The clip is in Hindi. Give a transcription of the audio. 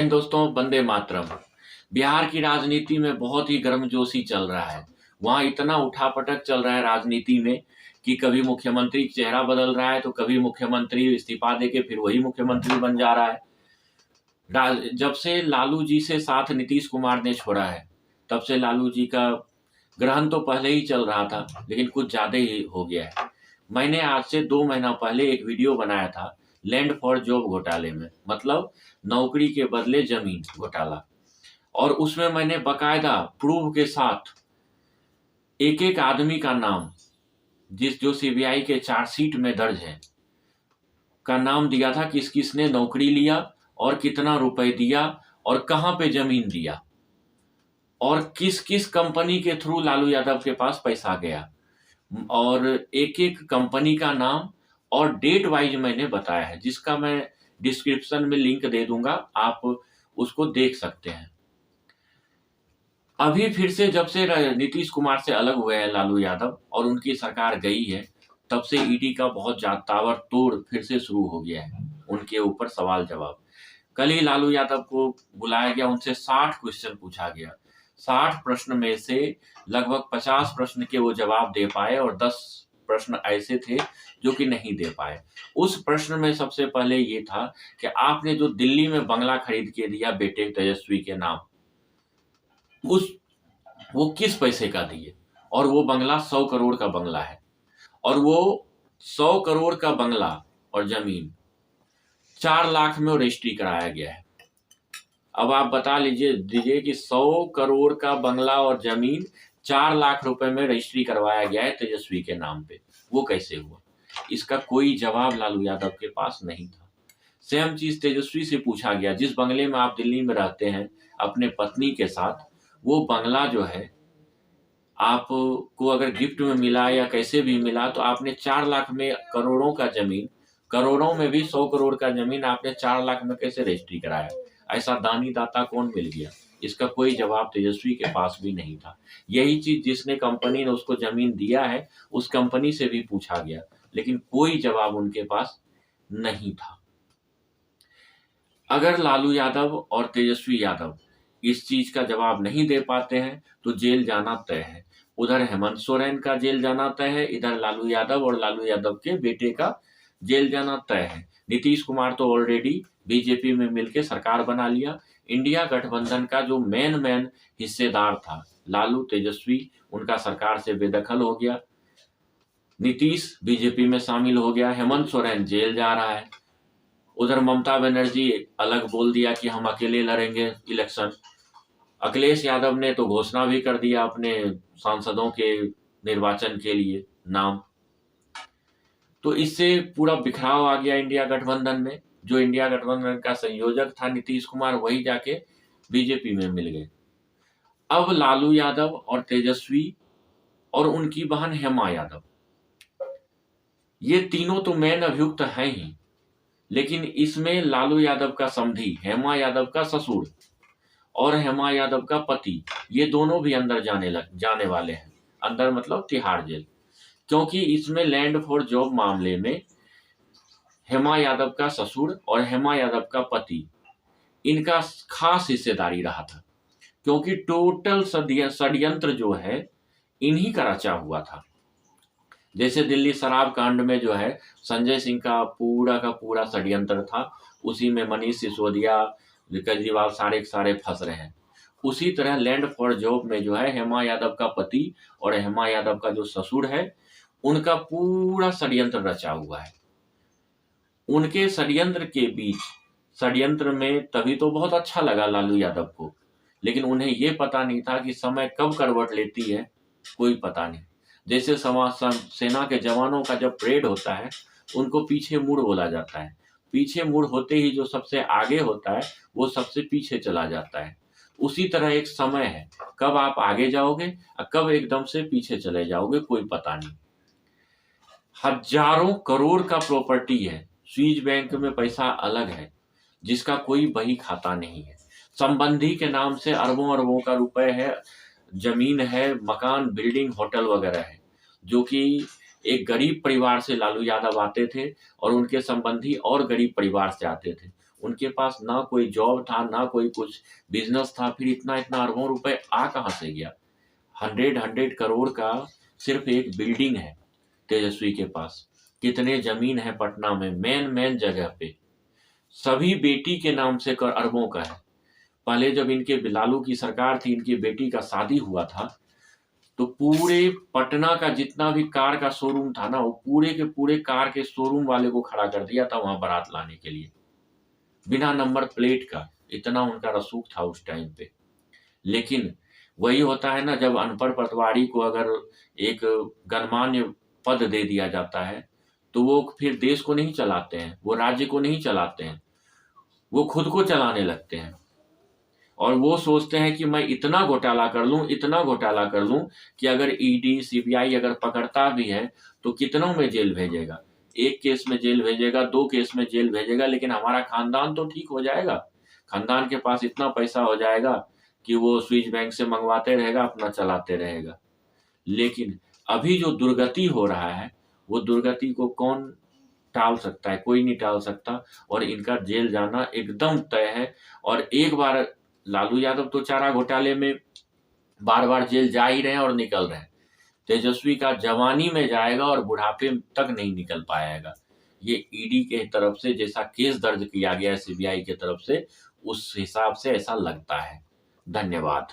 दोस्तों, वंदे मातरम। बिहार की राजनीति में बहुत ही गर्मजोशी चल रहा है। वहाँ इतना उठापटक चल रहा है राजनीति में कि कभी मुख्यमंत्री चेहरा बदल रहा है तो कभी मुख्यमंत्री इस्तीफा देके फिर वही मुख्यमंत्री बन जा रहा है। जब से लालू जी से साथ नीतीश कुमार ने छोड़ा है तब से लालू जी का ग्रहण तो पहले ही चल रहा था, लेकिन कुछ ज्यादा ही हो गया है। मैंने आज से 2 महीना पहले एक वीडियो बनाया था लैंड फॉर जॉब घोटाले में, मतलब नौकरी के बदले जमीन घोटाला। और उसमें मैंने बकायदा प्रूफ के साथ एक एक आदमी का नाम, जो सीबीआई के चार्जशीट में दर्ज है, का नाम दिया था किस किसने नौकरी लिया और कितना रुपए दिया और कहां पे जमीन दिया और किस किस कंपनी के थ्रू लालू यादव के पास पैसा गया, और एक एक कंपनी का नाम और डेट वाइज मैंने बताया है, जिसका मैं डिस्क्रिप्शन में लिंक दे दूंगा, आप उसको देख सकते हैं। अभी फिर से जब से नीतीश कुमार से अलग हुए हैं लालू यादव और उनकी सरकार गई है, तब से ईडी का बहुत ताबड़तोड़ फिर से शुरू हो गया है उनके ऊपर सवाल जवाब। कल ही लालू यादव को बुलाया गया, उनसे 60 क्वेश्चन पूछा गया। 60 प्रश्न में से लगभग 50 प्रश्न के वो जवाब दे पाए और 10 प्रश्न ऐसे थे जो कि नहीं दे पाए। उस प्रश्न में सबसे पहले ये था कि आपने जो दिल्ली में बंगला खरीद के दिया बेटे तेजस्वी के नाम, वो किस पैसे का दिए, और वो बंगला 100 करोड़ का बंगला है, और वो 100 करोड़ का बंगला और जमीन 4 लाख में रजिस्ट्री कराया गया है। अब आप बता दीजिए कि 100 करोड़ का बंगला और जमीन 4 लाख रुपए में रजिस्ट्री करवाया गया है तेजस्वी के नाम पे, वो कैसे हुआ? इसका कोई जवाब लालू यादव के पास नहीं था। सेम चीज तेजस्वी से पूछा गया, जिस बंगले में आप दिल्ली में रहते हैं अपने पत्नी के साथ, वो बंगला जो है आपको अगर गिफ्ट में मिला या कैसे भी मिला, तो आपने 4 लाख में करोड़ों का जमीन, करोड़ों में भी 100 करोड़ का जमीन आपने 4 लाख में कैसे रजिस्ट्री कराया? ऐसा दानी दाता कौन मिल गया? इसका कोई जवाब तेजस्वी के पास भी नहीं था। यही चीज जिसने कंपनी ने उसको जमीन दिया है उस कंपनी से भी पूछा गया, लेकिन कोई जवाब उनके पास नहीं था। अगर लालू यादव और तेजस्वी यादव इस चीज का जवाब नहीं दे पाते हैं तो जेल जाना तय है। उधर हेमंत सोरेन का जेल जाना तय है, इधर लालू यादव और लालू यादव के बेटे का जेल जाना तय है। नीतीश कुमार तो ऑलरेडी बीजेपी में मिलकर सरकार बना लिया। इंडिया गठबंधन का जो मेन हिस्सेदार था लालू तेजस्वी, उनका सरकार से बेदखल हो गया। नीतीश बीजेपी में शामिल हो गया, हेमंत सोरेन जेल जा रहा है। उधर ममता बनर्जी अलग बोल दिया कि हम अकेले लड़ेंगे इलेक्शन। अखिलेश यादव ने तो घोषणा भी कर दिया अपने सांसदों के निर्वाचन के लिए नाम। तो इससे पूरा बिखराव आ गया इंडिया गठबंधन में। जो इंडिया गठबंधन का संयोजक था नीतीश कुमार, वही जाके बीजेपी में मिल गए। अब लालू यादव और तेजस्वी और उनकी बहन हेमा यादव, ये तीनों तो मेन अभियुक्त हैं ही, लेकिन इसमें लालू यादव का समधी, हेमा यादव का ससुर और हेमा यादव का पति, ये दोनों भी अंदर जाने वाले हैं। अंदर मतलब तिहाड़ जेल, क्योंकि इसमें लैंड फॉर जॉब मामले में हेमा यादव का ससुर और हेमा यादव का पति, इनका खास हिस्सेदारी रहा था, क्योंकि टोटल षड्यंत्र जो है इन्हीं का रचा हुआ था। जैसे दिल्ली शराब कांड में जो है संजय सिंह का पूरा षड्यंत्र था, उसी में मनीष सिसोदिया, केजरीवाल सारे के सारे फंस रहे हैं। उसी तरह लैंड फॉर जॉब में जो है हेमा यादव का पति और हेमा यादव का जो ससुर है, उनका पूरा षड्यंत्र रचा हुआ है। उनके षड्यंत्र के बीच, षड्यंत्र में तभी तो बहुत अच्छा लगा लालू यादव को, लेकिन उन्हें ये पता नहीं था कि समय कब करवट लेती है कोई पता नहीं। जैसे सेना के जवानों का जब परेड होता है उनको पीछे मुड़ बोला जाता है, पीछे मुड़ होते ही जो सबसे आगे होता है वो सबसे पीछे चला जाता है। उसी तरह एक समय है, कब आप आगे जाओगे और कब एकदम से पीछे चले जाओगे कोई पता नहीं। हजारों करोड़ का प्रॉपर्टी है, स्विस बैंक में पैसा अलग है जिसका कोई बही खाता नहीं है। संबंधी के नाम से अरबों अरबों का रुपए है, जमीन है, मकान, बिल्डिंग, होटल वगैरह है, जो कि एक गरीब परिवार से लालू यादव आते थे और उनके संबंधी और गरीब परिवार से आते थे। उनके पास ना कोई जॉब था, ना कोई कुछ बिजनेस था, फिर इतना इतना अरबों रुपए आ कहाँ से गया? 100 करोड़ का सिर्फ एक बिल्डिंग है तेजस्वी के पास। कितने जमीन है पटना में, मेन मेन जगह पे, सभी बेटी के नाम से कर अरबों का है। पहले जब इनके लालू की सरकार थी, इनकी बेटी का शादी हुआ था, तो पूरे पटना का जितना भी कार का शोरूम था ना, वो पूरे के पूरे कार के शोरूम वाले को खड़ा कर दिया था वहां बारात लाने के लिए, बिना नंबर प्लेट का। इतना उनका रसूख था उस टाइम पे। लेकिन वही होता है ना, जब अनपढ़ पटवारी को अगर एक गणमान्य पद दे दिया जाता है, तो वो फिर देश को नहीं चलाते हैं, वो राज्य को नहीं चलाते हैं, वो खुद को चलाने लगते हैं। और वो सोचते हैं कि मैं इतना घोटाला कर लूं, इतना घोटाला कर लूं कि अगर ईडी सीबीआई अगर पकड़ता भी है तो कितनों में जेल भेजेगा। एक केस में जेल भेजेगा, 2 केस में जेल भेजेगा, लेकिन हमारा खानदान तो ठीक हो जाएगा। खानदान के पास इतना पैसा हो जाएगा कि वो स्विस बैंक से मंगवाते रहेगा, अपना चलाते रहेगा। लेकिन अभी जो दुर्गति हो रहा है, वो दुर्गति को कौन टाल सकता है? कोई नहीं टाल सकता। और इनका जेल जाना एकदम तय है। और एक बार लालू यादव तो चारा घोटाले में बार बार जेल जा ही रहे हैं और निकल रहे हैं। तेजस्वी का जवानी में जाएगा और बुढ़ापे तक नहीं निकल पाएगा। ये ईडी के तरफ से जैसा केस दर्ज किया गया है सीबीआई की तरफ से, उस हिसाब से ऐसा लगता है। धन्यवाद।